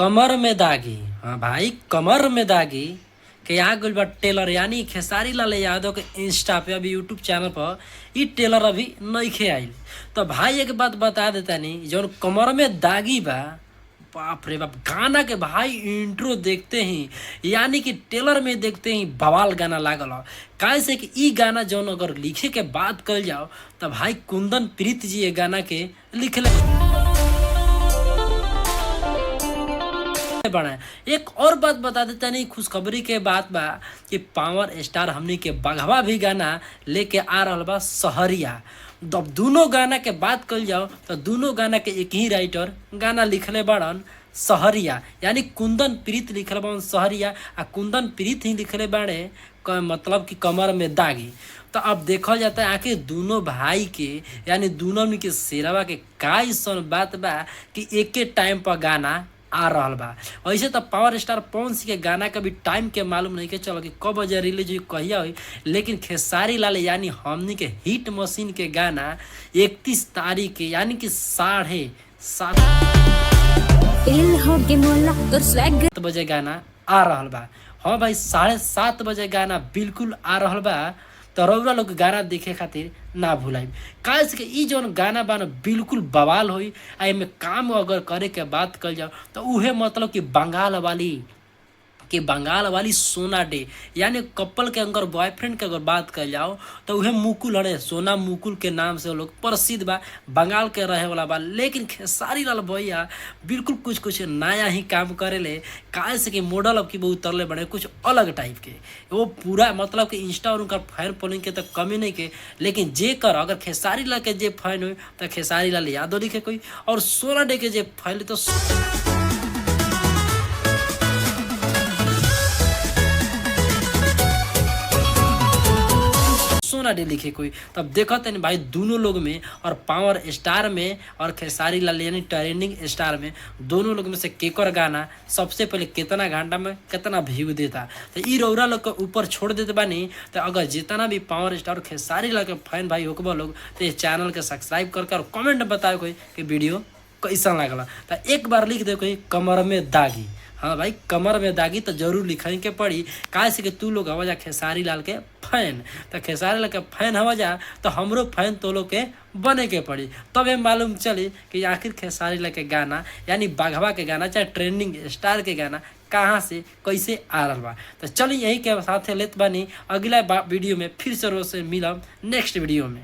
कमर में दागी। हाँ भाई, कमर में दागी के आ गइल बा टेलर, यानी खेसारी लाल यादव के इंस्टा पे अभी यूट्यूब चैनल पर ई टेलर अभी नइखे आइल। तो भाई एक बात बता देता नहीं, जौन कमर में दागी बा, बाप रे बाप, गाना के भाई इंट्रो देखते ही यानी कि टेलर में देखते ही बवाल गाना लागल हो। कैसे कि ई गाना जौन अगर लिखे के बात कल जाओ तो भाई कुंदन प्रीत जी ये गाना के लिखले बना। एक और बात बता देता नहीं, खुशखबरी के बात बा कि पावर स्टार हमनी के बघवा भी गाना लेके आ रहा बा सहरिया। अब दोनों गाना के बात कल जाओ तो दोनों गाना के एक ही राइटर गाना लिखले बड़न सहरिया, यानी कुंदन प्रीत लिखले बड़न सहरिया, आ कुंदन प्रीत ही लिखले बाड़े मतलब कि कमर में दागी। तो अब देखा जाता है आखिर दोनों भाई के यानी दोनों में के शेरवा के का ऐसन बात बा कि एक टाइम पर गाना आ रहा बा। वैसे तो पावर स्टार पवन सिंह के गाना का भी टाइम के मालूम नहीं के चलो कि कब बजे रिलीज हुई कहिया हुई, लेकिन खेसारी लाल यानी हमनी के हिट मशीन के गाना 31 तारीख के यानी कि 7:30 बजे गाना आ रहा बा। हाँ भाई 7:30 बजे गाना बिल्कुल आ रहा बा। तो रउरा लोग गाना देखे खातिर ना भूलाइ। काहे से कि ई जौन गाना बा बिल्कुल बवाल होई। आ एमे काम अगर करे के बात कल जाओ तो उहे मतलब कि बंगाल वाली सोना डे, यानी कपल के अगर बॉयफ्रेंड के अगर बात कर जाओ तो उहे मुकुल हड़े, सोना मुकुल के नाम से वो लोग प्रसिद्ध बा, बंगाल के रहे वाला बा। लेकिन खेसारी लाल भैया बिल्कुल कुछ नया ही काम करेले। काहे से कि मॉडल अब की बहुत उतरले बने कुछ अलग टाइप के, वो पूरा मतलब कि इंस्टा और उनका फैन फॉलोइंग के तो कमी नहीं के, लेकिन जे कर अगर खेसारी लाल के जे फैन हो तो खेसारी लाल यादव लिखे कोई, और सोना डे के जे फैन तो सोना डे लिखे कोई। तब देखो तनी भाई दोनों लोग में और पावर स्टार में और खेसारी लाल यानी ट्रेंडिंग स्टार में दोनों लोग में से केकर गाना सबसे पहले कितना घंटा में कितना व्यू देता। तो ई रौरा लोग के ऊपर छोड़ देते बानी। तो अगर जितना भी पावर स्टार खेसारी लाल के फैन भाई होकबा लोग तो ये चैनल के सब्सक्राइब करके और कमेंट में बताओ कोई कि वीडियो कैसा लगला। तो एक बार लिख दे कोई कमर में दागी। हाँ भाई कमर में दागी तो जरूर लिखे के पड़ी। काहे से कि तू लोग हवा जा खेसारी लाल के फैन, तो खेसारी लाल के फैन हवा जा तो हमरो फैन तो लोग के बने के पड़ी। तब ये मालूम चली कि आखिर खेसारी लाल के गाना यानी बाघवा के गाना चाहे ट्रेंडिंग स्टार के गाना कहाँ से कैसे आ रहा बा। तो चलिए यही के साथ लेत बानी अगला वीडियो में फिर से रोज से मिलब नेक्स्ट वीडियो में।